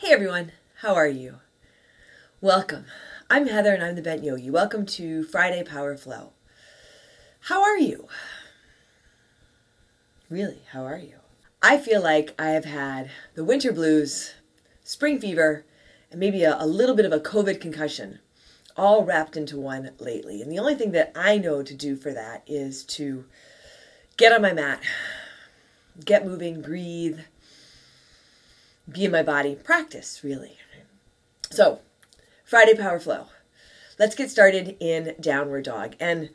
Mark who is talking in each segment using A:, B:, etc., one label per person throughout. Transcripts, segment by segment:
A: Hey everyone, how are you? Welcome. I'm Heather and I'm the Bent Yogi. Welcome to Friday Power Flow. How are you? Really, how are you? I feel like I have had the winter blues, spring fever, and maybe a little bit of a COVID concussion all wrapped into one lately. And the only thing that I know to do for that is to get on my mat, get moving, breathe, be in my body, practice really. So, Friday Power Flow. Let's get started in downward dog. And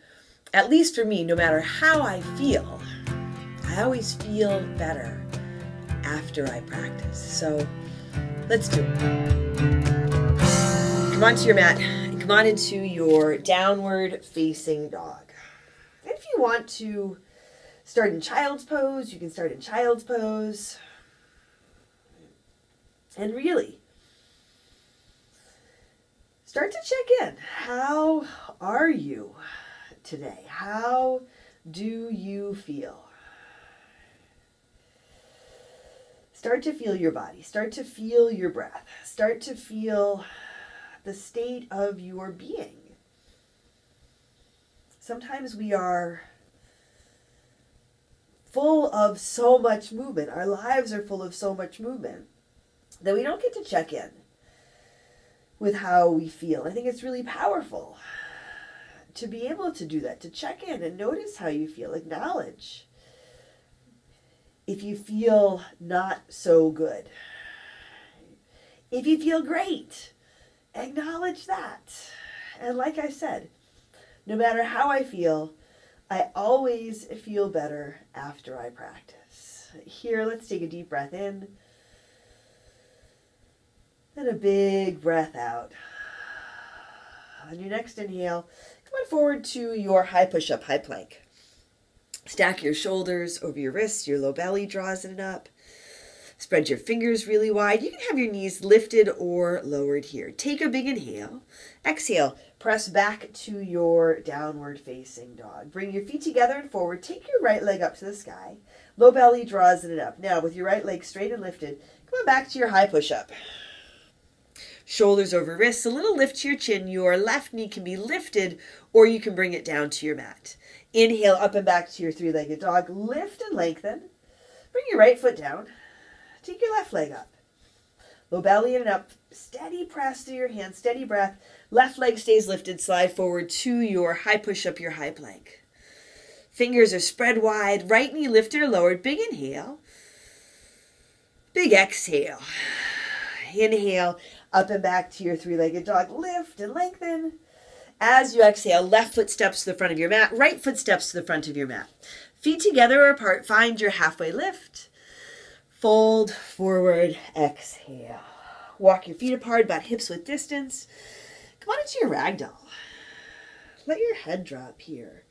A: at least for me, no matter how I feel, I always feel better after I practice. So let's do it. Come onto your mat and come on into your downward facing dog. And if you want to start in child's pose, you can start in child's pose. And really, start to check in. How are you today? How do you feel? Start to feel your body. Start to feel your breath. Start to feel the state of your being. Sometimes we are full of so much movement. Our lives are full of so much movement that we don't get to check in with how we feel. I think it's really powerful to be able to do that, to check in and notice how you feel, acknowledge if you feel not so good. If you feel great, acknowledge that. And like I said, no matter how I feel, I always feel better after I practice. Here, let's take a deep breath in. And a big breath out. On your next inhale, come on forward to your high push-up, high plank. Stack your shoulders over your wrists, your low belly draws it up. Spread your fingers really wide. You can have your knees lifted or lowered here. Take a big inhale. Exhale, press back to your downward facing dog. Bring your feet together and forward. Take your right leg up to the sky. Low belly draws it up. Now, with your right leg straight and lifted, come on back to your high push-up. Shoulders over wrists, a little lift to your chin. Your left knee can be lifted or you can bring it down to your mat. Inhale up and back to your three-legged dog. Lift and lengthen. Bring your right foot down. Take your left leg up. Low belly in and up. Steady press through your hands. Steady breath. Left leg stays lifted. Slide forward to your high push-up, your high plank. Fingers are spread wide. Right knee lifted or lowered. Big inhale. Big exhale. Inhale. Up and back to your three-legged dog. Lift and lengthen. As you exhale, left foot steps to the front of your mat. Right foot steps to the front of your mat. Feet together or apart. Find your halfway lift. Fold forward. Exhale. Walk your feet apart, about hips width distance. Come on into your ragdoll. Let your head drop here.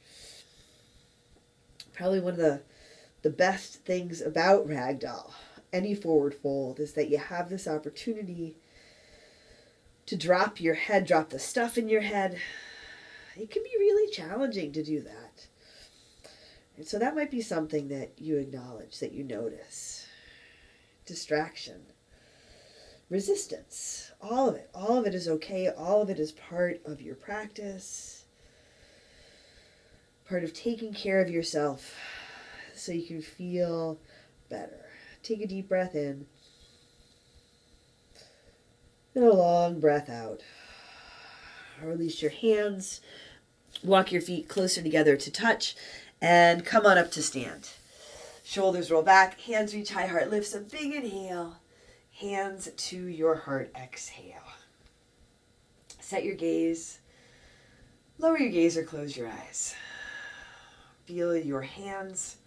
A: Probably one of the best things about ragdoll, any forward fold, is that you have this opportunity to drop your head, drop the stuff in your head. It can be really challenging to do that. And so that might be something that you acknowledge, that you notice. Distraction, resistance, all of it is okay. All of it is part of your practice, part of taking care of yourself so you can feel better. Take a deep breath in. And a long breath out. Release your hands. Walk your feet closer together to touch. And come on up to stand. Shoulders roll back. Hands reach high. Heart lifts. A big inhale. Hands to your heart. Exhale. Set your gaze. Lower your gaze or close your eyes. Feel your hands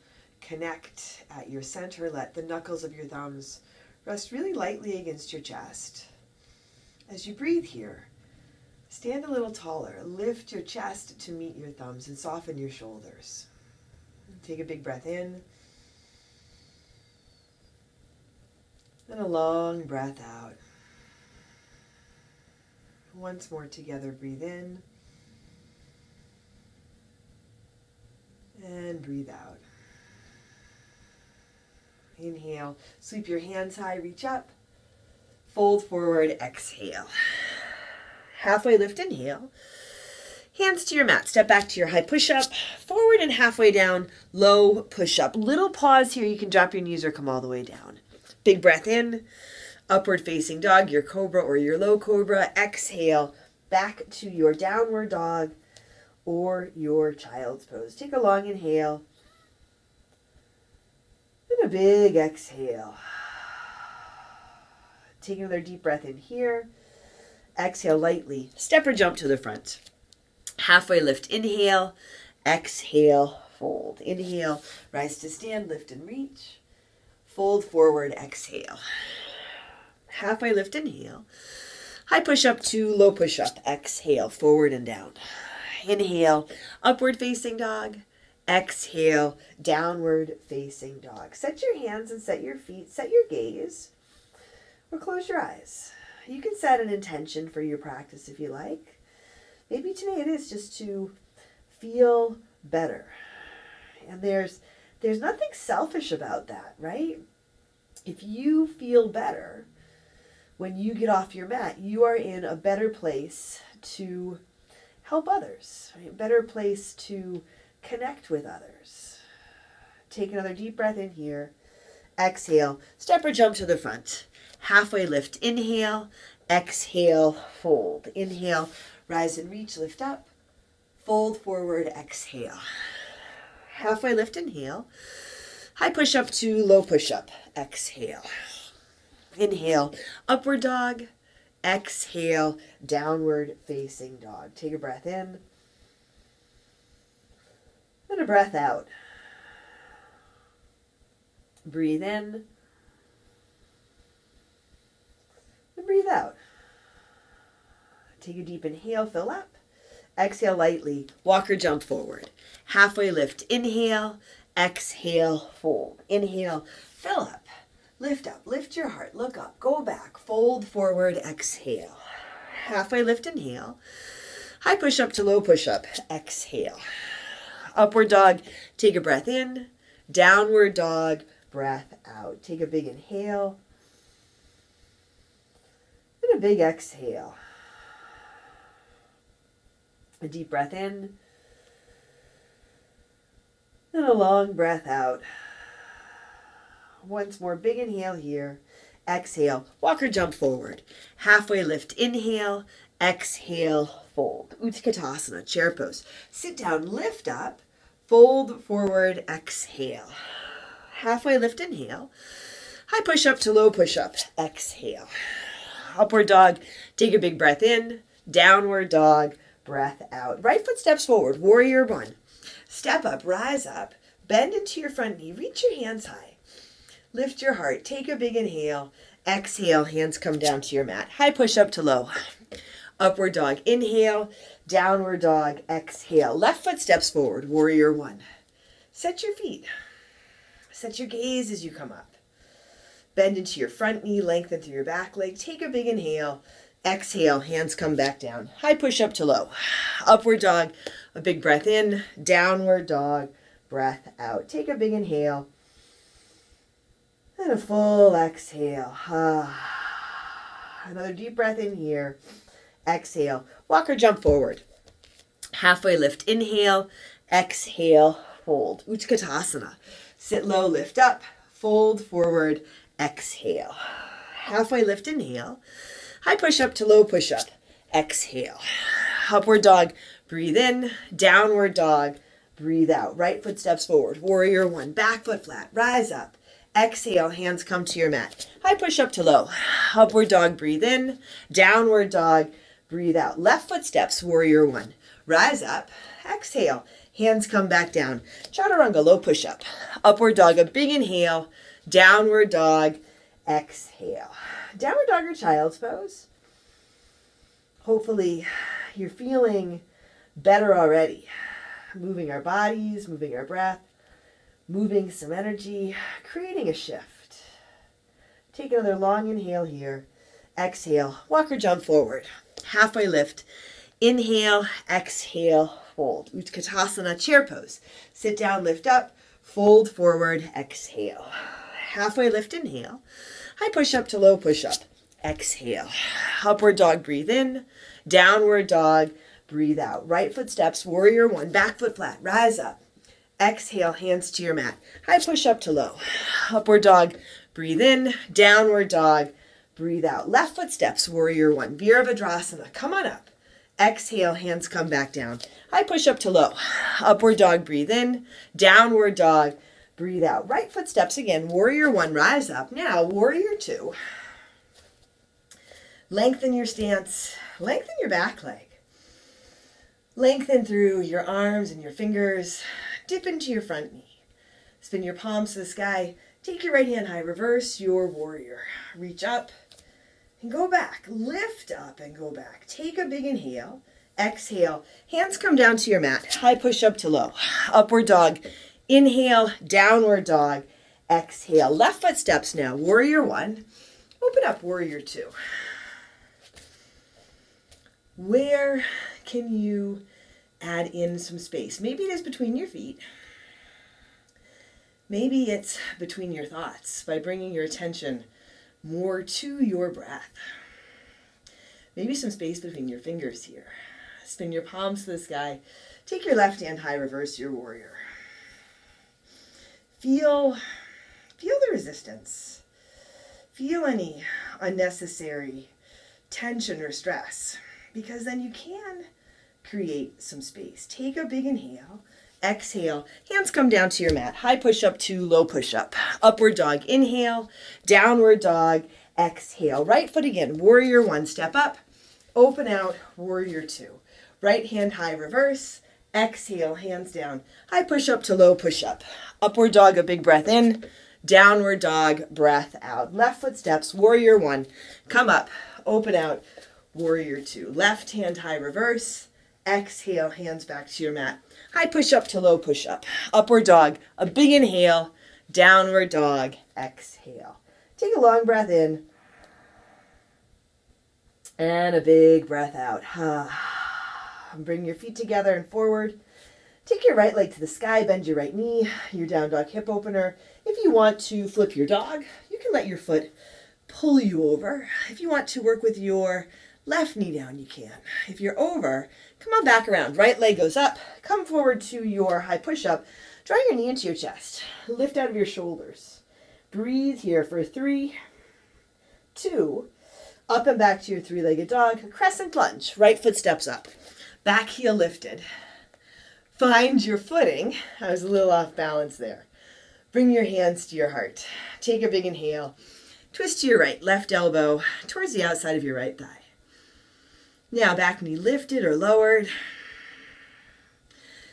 A: connect at your center. Let the knuckles of your thumbs rest really lightly against your chest. As you breathe here, stand a little taller. Lift your chest to meet your thumbs and soften your shoulders. Take a big breath in. And a long breath out. Once more together, breathe in. And breathe out. Inhale, sweep your hands high, reach up. fold forward, exhale. Halfway lift, inhale. Hands to your mat. Step back to your high push-up. Forward and halfway down, low push-up. Little pause here. You can drop your knees or come all the way down. Big breath in. Upward facing dog, your cobra or your low cobra. Exhale, back to your downward dog or your child's pose. Take a long inhale. And a big exhale. Take another deep breath in here. Exhale lightly. Step or jump to the front. Halfway lift, inhale. Exhale, fold. Inhale, rise to stand, lift and reach. Fold forward, exhale. Halfway lift, inhale. High push up to low push up. Exhale, forward and down. Inhale, upward facing dog. Exhale, downward facing dog. Set your hands and set your feet. Set your gaze. Or close your eyes. You can set an intention for your practice if you like. Maybe today it is just to feel better. And there's nothing selfish about that, right? If you feel better when you get off your mat, you are in a better place to help others, right? A better place to connect with others. Take another deep breath in here. Exhale, step or jump to the front. Halfway lift, inhale. Exhale, fold. Inhale, rise and reach, lift up. Fold forward, exhale. Halfway lift, inhale. High push up to low push up. Exhale. Inhale, upward dog. Exhale, downward facing dog. Take a breath in. And a breath out. Breathe in. And breathe out. Take a deep inhale, fill up. Exhale lightly, walk or jump forward. Halfway lift, inhale. Exhale, fold. Inhale, fill up. Lift up, lift your heart, look up, go back, fold forward, exhale. Halfway lift, inhale. High push up to low push up, exhale. Upward dog, take a breath in. Downward dog, breath out. Take a big inhale. And a big exhale. A deep breath in. And a long breath out. Once more, big inhale here. Exhale, walk or jump forward. Halfway lift, inhale. Exhale, fold. Utkatasana, chair pose. Sit down, lift up. Fold forward, exhale. Halfway lift, inhale. High push up to low push up. Exhale. Upward dog, take a big breath in. Downward dog, breath out. Right foot steps forward, warrior one. Step up, rise up, bend into your front knee, reach your hands high. Lift your heart, take a big inhale. Exhale, hands come down to your mat. High push up to low. Upward dog, inhale. Downward dog, exhale. Left foot steps forward, warrior one. Set your feet. Set your gaze as you come up. Bend into your front knee, lengthen through your back leg. Take a big inhale. Exhale, hands come back down. High push up to low. Upward dog, a big breath in. Downward dog, breath out. Take a big inhale. And a full exhale. Another deep breath in here. Exhale. Walk or jump forward. Halfway lift. Inhale. Exhale. Fold. Utkatasana. Sit low. Lift up. Fold forward. Exhale. Halfway lift. Inhale. High push up to low push up. Exhale. Upward dog. Breathe in. Downward dog. Breathe out. Right foot steps forward. Warrior one. Back foot flat. Rise up. Exhale, hands come to your mat. High push up to low. Upward dog, breathe in. Downward dog, breathe out. Left foot steps, warrior one. Rise up. Exhale, hands come back down. Chaturanga, low push up. Upward dog, a big inhale. Downward dog, exhale. Downward dog or child's pose. Hopefully you're feeling better already. Moving our bodies, moving our breath. Moving some energy, creating a shift. Take another long inhale here. Exhale, walk or jump forward. Halfway lift. Inhale, exhale, fold. Utkatasana, chair pose. Sit down, lift up, fold forward, exhale. Halfway lift, inhale. High push up to low push up. exhale. Upward dog, breathe in. Downward dog, breathe out. Right foot steps, warrior one. Back foot flat, rise up. Exhale, hands to your mat. High push up to low. Upward dog, breathe in. Downward dog, breathe out. Left foot steps, warrior one. Virabhadrasana, come on up. Exhale, hands come back down. High push up to low. Upward dog, breathe in. Downward dog, breathe out. Right foot steps again. Warrior one, rise up. Now, warrior two. Lengthen your stance. Lengthen your back leg. Lengthen through your arms and your fingers. Dip into your front knee. Spin your palms to the sky. Take your right hand high. Reverse your warrior. Reach up and go back. Lift up and go back. Take a big inhale. Exhale. Hands come down to your mat. High push up to low. Upward dog. Inhale. Downward dog. Exhale. Left foot steps now. Warrior one. Open up warrior two. Where can you add in some space? Maybe it is between your feet. Maybe it's between your thoughts by bringing your attention more to your breath. Maybe some space between your fingers here. Spin your palms to the sky. Take your left hand high, reverse your warrior. Feel the resistance. Feel any unnecessary tension or stress, because then you can create some space. Take a big inhale. Exhale. Hands come down to your mat. High push up to low push up. Upward dog. Inhale. Downward dog. Exhale. Right foot again. Warrior one. Step up. Open out. Warrior two. Right hand high. Reverse. Exhale. Hands down. High push up to low push up. Upward dog. A big breath in. Downward dog. Breath out. Left foot steps. Warrior one. Come up. Open out. Warrior two. Left hand high. Reverse. Exhale. Hands back to your mat. High push up to low push up. Upward dog. A big inhale. Downward dog. Exhale. Take a long breath in. And a big breath out. Bring your feet together and forward. Take your right leg to the sky. Bend your right knee. Your down dog hip opener. If you want to flip your dog, you can let your foot pull you over. If you want to work with your left knee down, you can. If you're over, come on back around. Right leg goes up. Come forward to your high push-up. Draw your knee into your chest. Lift out of your shoulders. Breathe here for 3, 2, up and back to your three-legged dog. Crescent lunge. Right foot steps up. Back heel lifted. Find your footing. I was a little off balance there. Bring your hands to your heart. Take a big inhale. Twist to your right. Left elbow towards the outside of your right thigh. Now back knee lifted or lowered.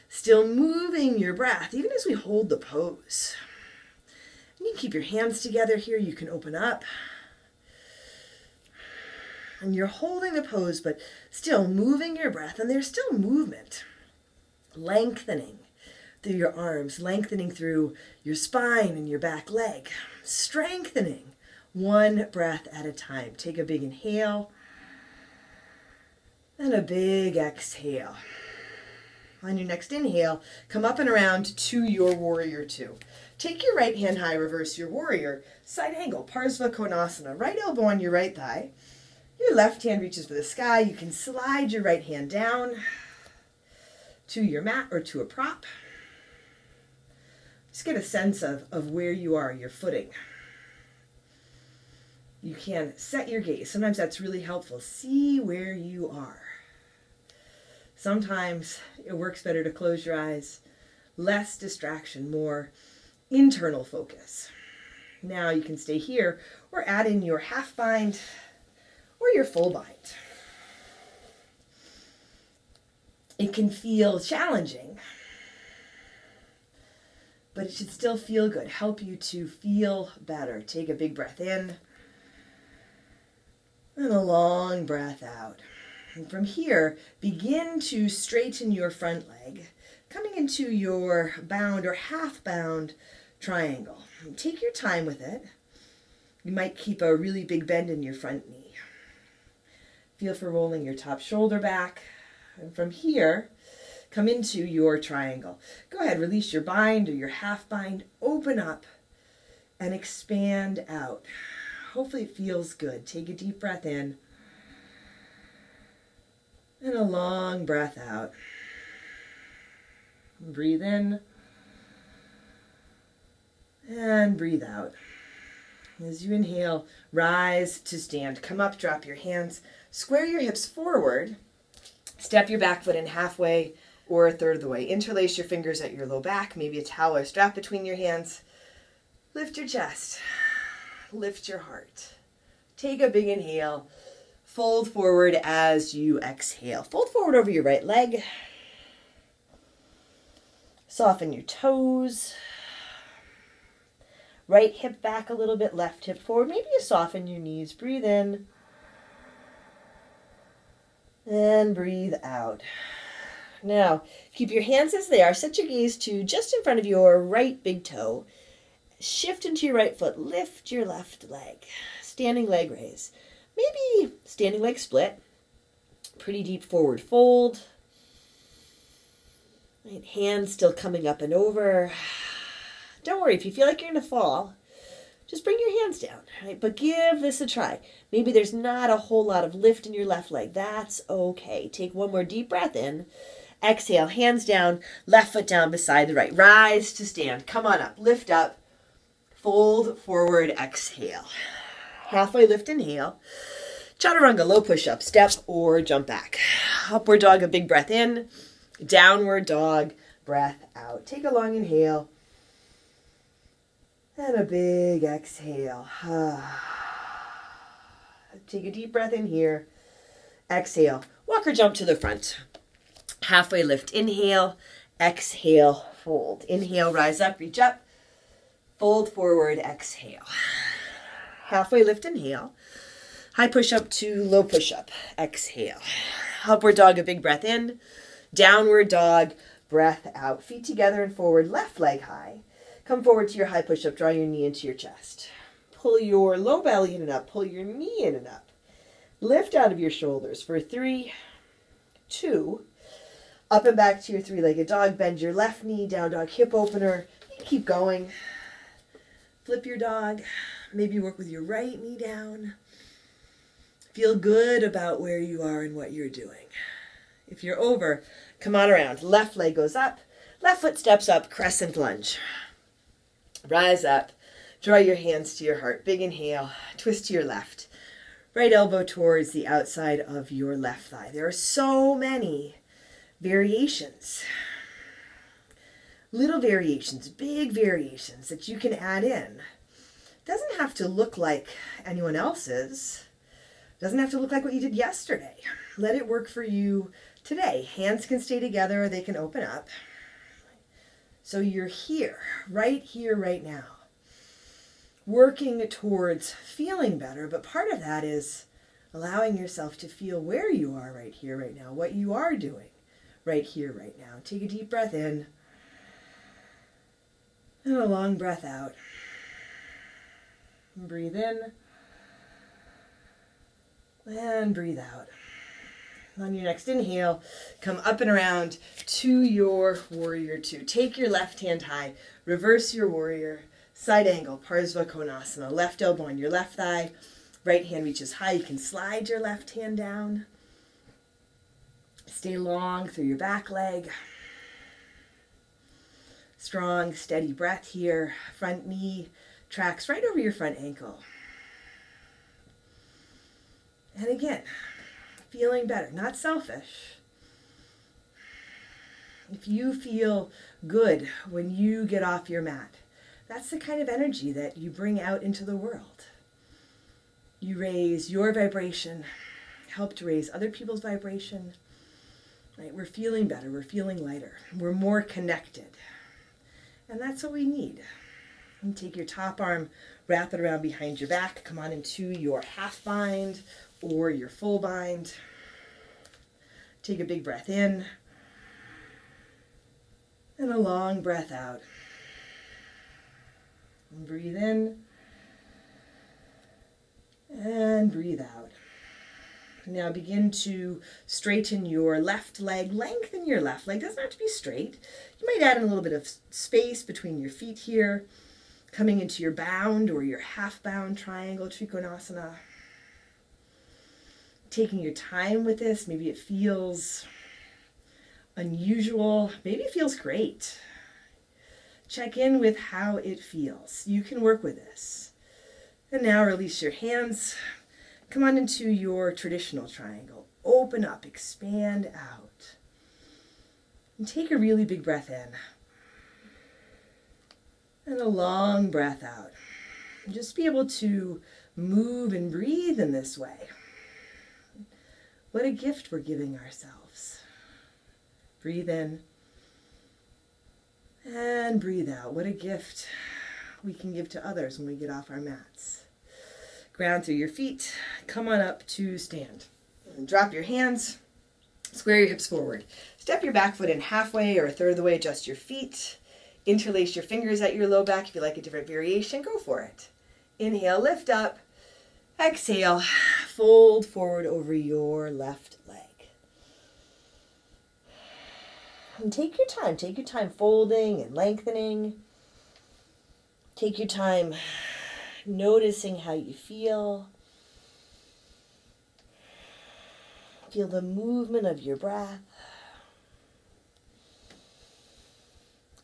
A: Still moving your breath, even as we hold the pose. And you can keep your hands together here. You can open up. And you're holding the pose, but still moving your breath. And there's still movement. Lengthening through your arms, lengthening through your spine and your back leg. Strengthening one breath at a time. Take a big inhale. And a big exhale. On your next inhale, come up and around to your warrior two. Take your right hand high, reverse your warrior. Side angle, Parsva Konasana. Right elbow on your right thigh. Your left hand reaches for the sky. You can slide your right hand down to your mat or to a prop. Just get a sense of where you are, your footing. You can set your gaze. Sometimes that's really helpful. See where you are. Sometimes it works better to close your eyes. Less distraction, more internal focus. Now you can stay here or add in your half bind or your full bind. It can feel challenging, but it should still feel good. Help you to feel better. Take a big breath in and a long breath out. And from here, begin to straighten your front leg, coming into your bound or half bound triangle. Take your time with it. You might keep a really big bend in your front knee. Feel for rolling your top shoulder back. And from here, come into your triangle. Go ahead, release your bind or your half bind. Open up and expand out. Hopefully it feels good. Take a deep breath in and a long breath out. Breathe in and breathe out. As you inhale, rise to stand. Come up, drop your hands, square your hips forward, step your back foot in halfway or a third of the way. Interlace your fingers at your low back, maybe a towel or strap between your hands. Lift your chest, lift your heart. Take a big inhale, fold forward as you exhale. Fold forward over your right leg. Soften your toes. Right hip back a little bit, left hip forward. Maybe you soften your knees. Breathe in and breathe out. Now, keep your hands as they are. Set your gaze to just in front of your right big toe. Shift into your right foot. Lift your left leg. Standing leg raise. Maybe standing leg split. Pretty deep forward fold. Right, hands still coming up and over. Don't worry, if you feel like you're going to fall, just bring your hands down, right? But give this a try. Maybe there's not a whole lot of lift in your left leg. That's okay. Take one more deep breath in. Exhale, hands down, left foot down beside the right. Rise to stand. Come on up. Lift up. Fold forward. Exhale. Halfway lift, inhale. Chaturanga, low push-up, step or jump back. Upward dog, a big breath in. Downward dog, breath out. Take a long inhale. And a big exhale. Take a deep breath in here. Exhale. Walk or jump to the front. Halfway lift. Inhale. Exhale. Fold. Inhale. Rise up. Reach up. Fold forward. Exhale. Halfway lift. Inhale. High push up to low push up. Exhale. Upward dog. A big breath in. Downward dog. Breath out. Feet together and forward. Left leg high. Come forward to your high push-up. Draw your knee into your chest. Pull your low belly in and up. Pull your knee in and up. Lift out of your shoulders for 3, 2. Up and back to your three-legged dog. Bend your left knee. Down dog hip opener. Keep going. Flip your dog. Maybe work with your right knee down. Feel good about where you are and what you're doing. If you're over, come on around. Left leg goes up. Left foot steps up. Crescent lunge. Rise up, draw your hands to your heart. Big inhale, twist to your left. Right elbow towards the outside of your left thigh. There are so many variations. Little variations, big variations that you can add in. Doesn't have to look like anyone else's. Doesn't have to look like what you did yesterday. Let it work for you today. Hands can stay together or they can open up. So you're here, right now, working towards feeling better. But part of that is allowing yourself to feel where you are right here, right now, what you are doing right here, right now. Take a deep breath in and a long breath out. Breathe in and breathe out. On your next inhale, come up and around to your warrior two. Take your left hand high, reverse your warrior, side angle, Parsva Konasana. Left elbow on your left thigh, right hand reaches high. You can slide your left hand down. Stay long through your back leg. Strong, steady breath here. Front knee tracks right over your front ankle. And again, feeling better, not selfish. If you feel good when you get off your mat, that's the kind of energy that you bring out into the world. You raise your vibration, help to raise other people's vibration. Right? We're feeling better, we're feeling lighter, we're more connected. And that's what we need. And take your top arm, wrap it around behind your back, come on into your half bind or your full bind. Take a big breath in and a long breath out. And breathe in and breathe out. Now begin to straighten your left leg, lengthen your left leg. Doesn't have to be straight. You might add in a little bit of space between your feet here. Coming into your bound or your half-bound triangle, Trikonasana. Taking your time with this. Maybe it feels unusual. Maybe it feels great. Check in with how it feels. You can work with this. And now release your hands. Come on into your traditional triangle. Open up, expand out. And take a really big breath in. And a long breath out. Just be able to move and breathe in this way. What a gift we're giving ourselves. Breathe in and breathe out. What a gift we can give to others when we get off our mats. Ground through your feet. Come on up to stand. And drop your hands. Square your hips forward. Step your back foot in halfway or a third of the way. Adjust your feet. Interlace your fingers at your low back. If you like a different variation, go for it. Inhale, lift up. Exhale, fold forward over your left leg. And take your time folding and lengthening. Take your time noticing how you feel. Feel the movement of your breath.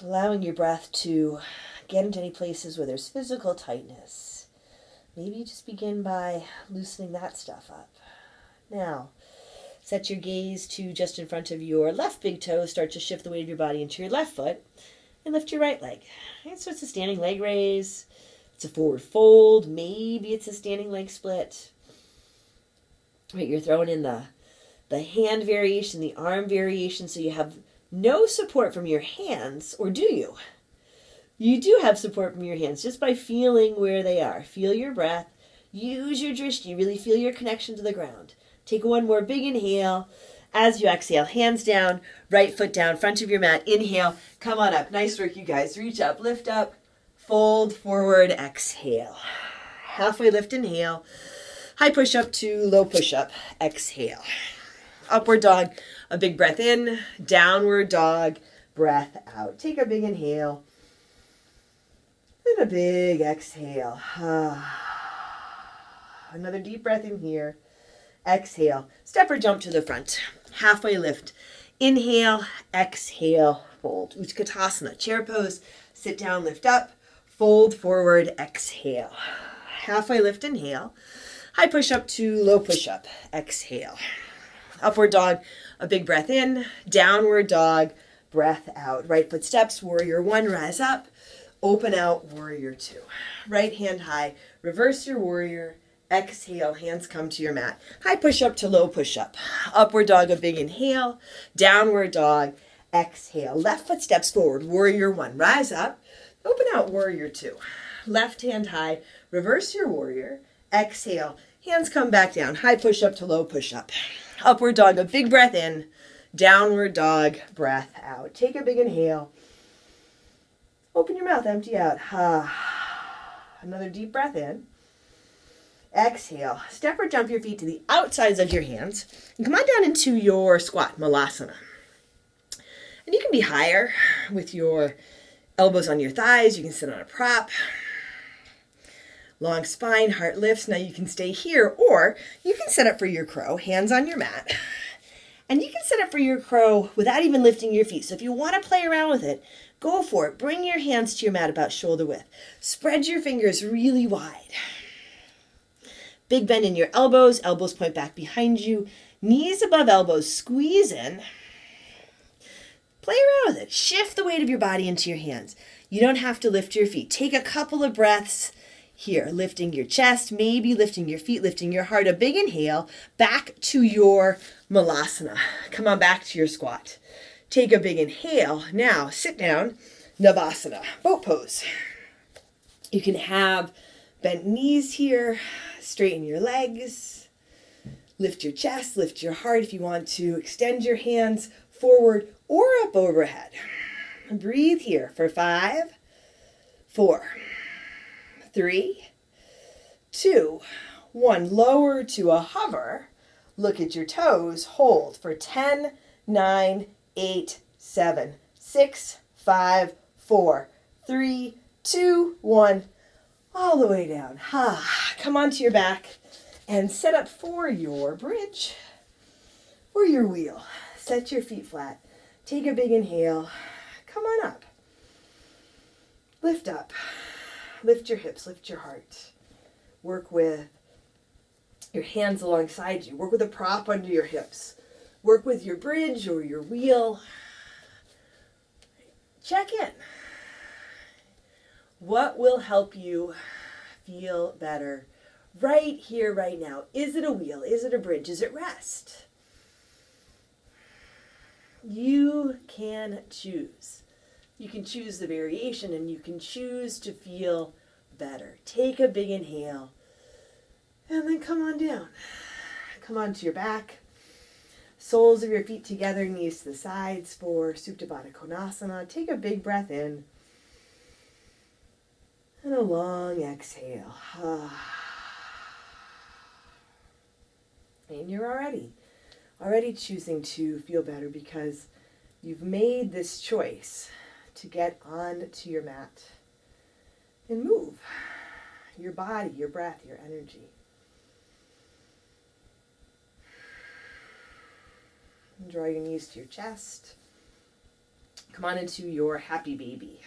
A: Allowing your breath to get into any places where there's physical tightness. Maybe you just begin by loosening that stuff up. Now, set your gaze to just in front of your left big toe. Start to shift the weight of your body into your left foot. And lift your right leg. And so it's a standing leg raise. It's a forward fold. Maybe it's a standing leg split. Right, you're throwing in the hand variation, the arm variation, so you have no support from your hands, or do you? You do have support from your hands just by feeling where they are. Feel your breath. Use your drishti. Really feel your connection to the ground. Take one more big inhale. As you exhale, hands down, right foot down, front of your mat. Inhale, come on up. Nice work, you guys. Reach up, lift up, fold forward, exhale. Halfway lift, inhale. High push-up to low push-up, exhale. Upward dog, a big breath in, downward dog, breath out. Take a big inhale and a big exhale. Another deep breath in here. Exhale, step or jump to the front. Halfway lift. Inhale, exhale, fold. Utkatasana, chair pose. Sit down, lift up, fold forward, exhale. Halfway lift, inhale. High push-up to low push-up, exhale. Upward dog, a big breath in, downward dog, breath out. Right foot steps, warrior one, rise up, open out, warrior two. Right hand high, reverse your warrior, exhale, hands come to your mat. High push-up to low push-up. Upward dog, a big inhale, downward dog, exhale. Left foot steps forward, warrior one, rise up, open out, warrior two. Left hand high, reverse your warrior, exhale, hands come back down. High push-up to low push-up. Upward dog, a big breath in. Downward dog, breath out. Take a big inhale. Open your mouth, empty out. Another deep breath in. Exhale. Step or jump your feet to the outsides of your hands. And come on down into your squat, Malasana. And you can be higher with your elbows on your thighs. You can sit on a prop. Long spine, heart lifts. Now you can stay here, or you can set up for your crow, hands on your mat. And you can set up for your crow without even lifting your feet. So if you want to play around with it, go for it. Bring your hands to your mat about shoulder width. Spread your fingers really wide. Big bend in your elbows. Elbows point back behind you. Knees above elbows. Squeeze in. Play around with it. Shift the weight of your body into your hands. You don't have to lift your feet. Take a couple of breaths. Here, lifting your chest, maybe lifting your feet, lifting your heart. A big inhale, back to your Malasana. Come on back to your squat. Take a big inhale. Now, sit down, Navasana, boat pose. You can have bent knees here, straighten your legs, lift your chest, lift your heart if you want to. Extend your hands forward or up overhead. Breathe here for 5, 4, 3, 2, 1. Lower to a hover. Look at your toes. Hold for 10, 9, 8, 7, 6, 5, 4, 3, 2, 1. All the way down. Come onto your back and set up for your bridge or your wheel. Set your feet flat. Take a big inhale. Come on up. Lift up. Lift your hips. Lift your heart. Work with your hands alongside you. Work with a prop under your hips. Work with your bridge or your wheel. Check in. What will help you feel better right here, right now? Is it a wheel? Is it a bridge? Is it rest? You can choose. You can choose the variation, and you can choose to feel better. Take a big inhale and then come on down. Come onto your back. Soles of your feet together, knees to the sides for Supta Baddha Konasana. Take a big breath in and a long exhale. And you're already choosing to feel better because you've made this choice to get onto your mat and move your body, your breath, your energy. And draw your knees to your chest. Come on into your happy baby.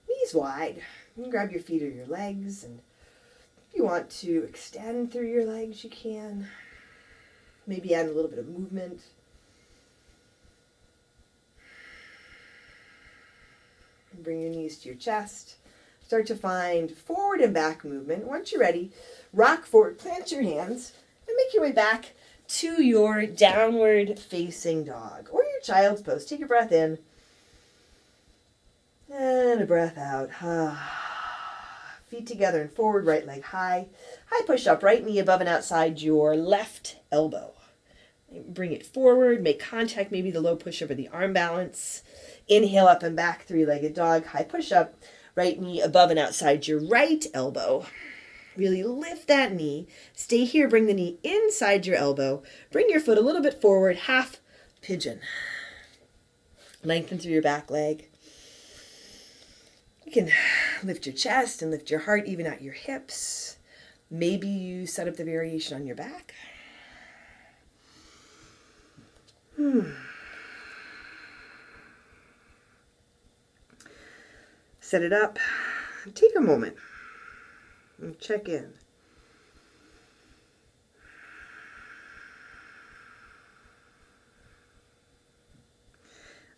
A: Knees wide. You can grab your feet or your legs, and if you want to extend through your legs, you can. Maybe add a little bit of movement. And bring your knees to your chest. Start to find forward and back movement. Once you're ready, rock forward, plant your hands, and make your way back to your downward facing dog or your child's pose. Take a breath in and a breath out. Feet together and forward, right leg high. High push up, right knee above and outside your left elbow. Bring it forward, make contact, maybe the low push over the arm balance. Inhale up and back, three-legged dog. High push up, right knee above and outside your right elbow. Really lift that knee. Stay here, bring the knee inside your elbow. Bring your foot a little bit forward, half pigeon. Lengthen through your back leg. You can lift your chest and lift your heart, even out your hips. Maybe you set up the variation on your back. Set it up. Take a moment and check in.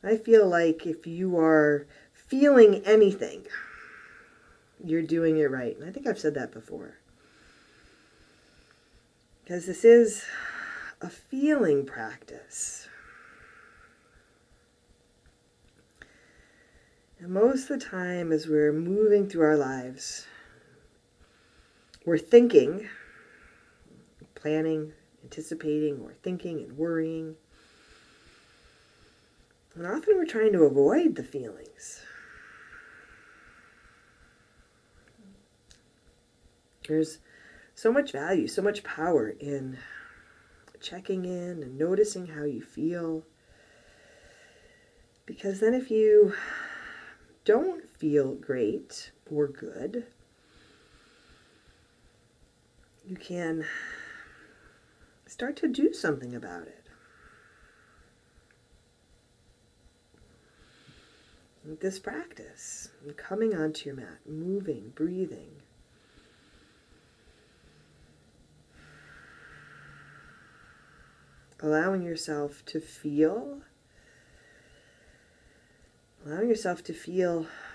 A: I feel like if you are feeling anything, you're doing it right. And I think I've said that before. Because this is a feeling practice. And most of the time as we're moving through our lives, we're thinking, planning, anticipating, or thinking and worrying. And often we're trying to avoid the feelings. There's so much value, so much power in checking in and noticing how you feel. Because then if you don't feel great or good, you can start to do something about it. With this practice, coming onto your mat, moving, breathing, allowing yourself to feel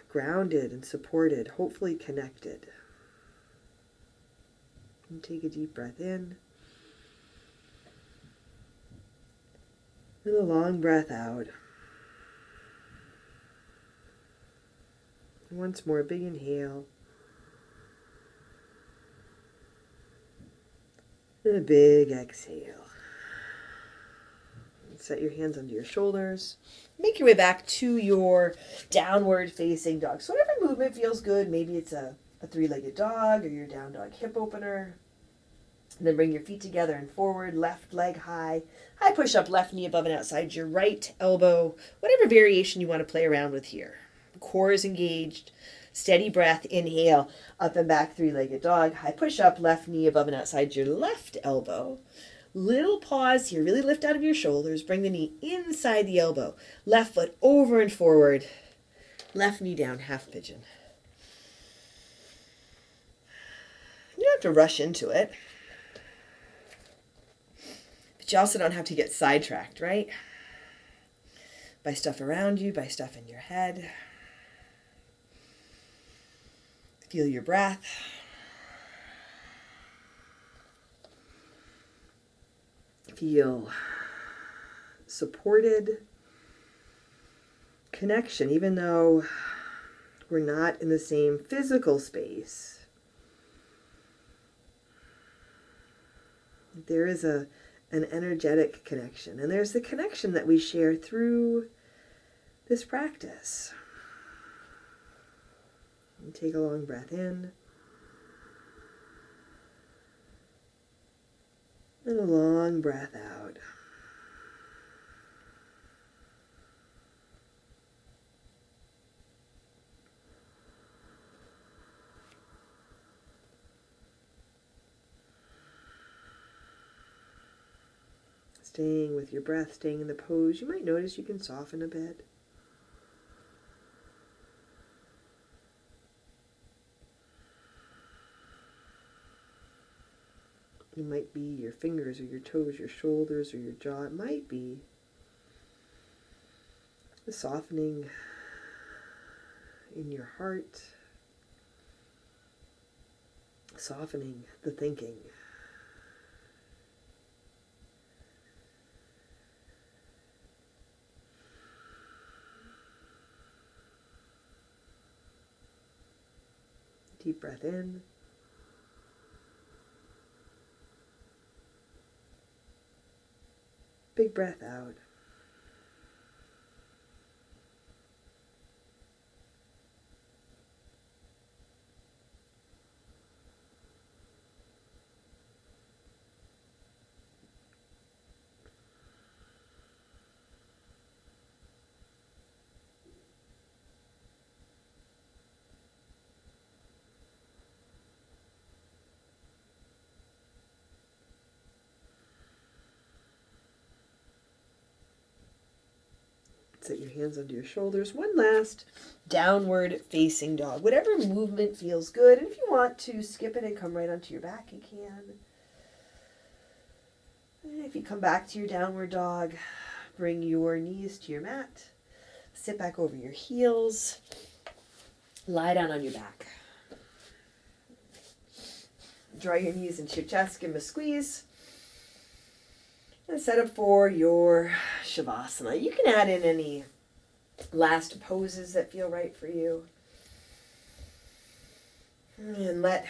A: grounded and supported, hopefully connected. And take a deep breath in and a long breath out. Once more, big inhale. And a big exhale. Set your hands under your shoulders. Make your way back to your downward facing dog. So whatever movement feels good, maybe it's a three-legged dog or your down dog hip opener. And then bring your feet together and forward, left leg high. High push up, left knee above and outside your right elbow. Whatever variation you want to play around with here. The core is engaged. Steady breath, inhale, up and back, three-legged dog. High push-up, left knee above and outside your left elbow. Little pause here, really lift out of your shoulders. Bring the knee inside the elbow. Left foot over and forward. Left knee down, half pigeon. You don't have to rush into it. But you also don't have to get sidetracked, right? By stuff around you, by stuff in your head. Feel your breath. Feel supported. Connection, even though we're not in the same physical space. There is an energetic connection, and there's the connection that we share through this practice. And take a long breath in, and a long breath out. Staying with your breath, staying in the pose, you might notice you can soften a bit. It might be your fingers or your toes, your shoulders or your jaw. It might be the softening in your heart, softening the thinking. Deep breath in. Big breath out. Set your hands onto your shoulders. One last downward facing dog. Whatever movement feels good. And if you want to skip it and come right onto your back, you can. And if you come back to your downward dog, bring your knees to your mat. Sit back over your heels. Lie down on your back. Draw your knees into your chest. Give them a squeeze. And set up for your Shavasana. You can add in any last poses that feel right for you. And let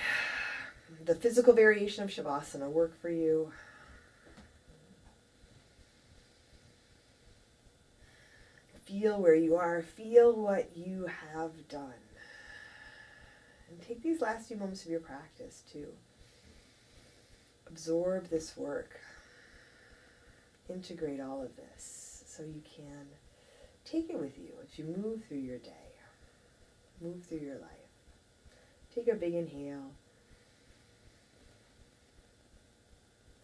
A: the physical variation of Shavasana work for you. Feel where you are. Feel what you have done. And take these last few moments of your practice to absorb this work. Integrate all of this so you can take it with you as you move through your day, move through your life. Take a big inhale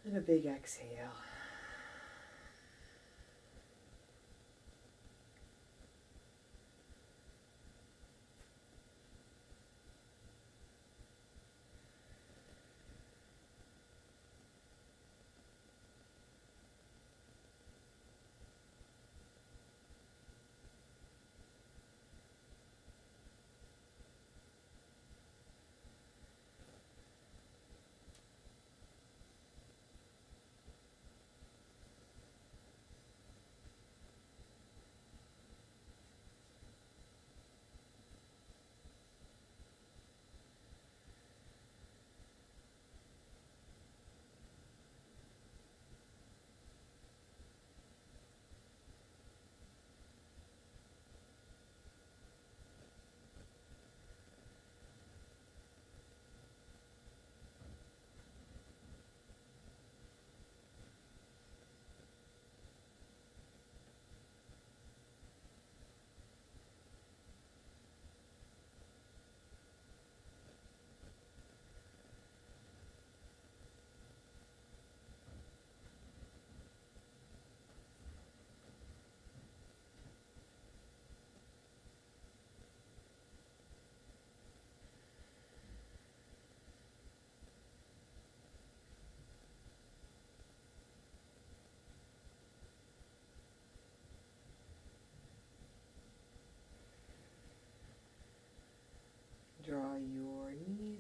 A: and a big exhale.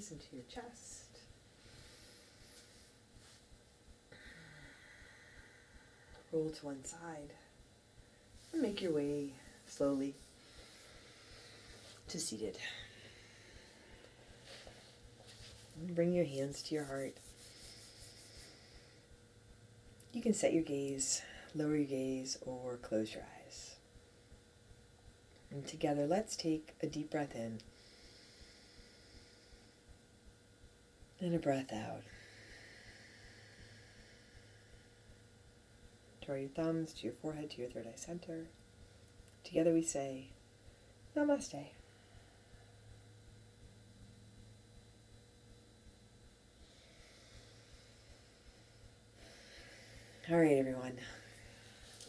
A: hands into your chest. Roll to one side. And make your way slowly to seated. And bring your hands to your heart. You can set your gaze, lower your gaze, or close your eyes. And together, let's take a deep breath in and a breath out. Draw your thumbs to your forehead, to your third eye center. Together we say, Namaste. All right, everyone.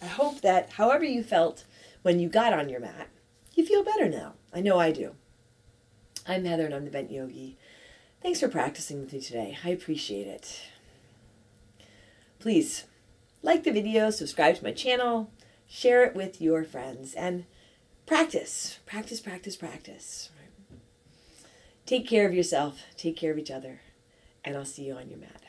A: I hope that however you felt when you got on your mat, you feel better now. I know I do. I'm Heather and I'm the Bent Yogi. Thanks for practicing with me today. I appreciate it. Please like the video, subscribe to my channel, share it with your friends, and practice. Practice, practice, practice. Take care of yourself, take care of each other, and I'll see you on your mat.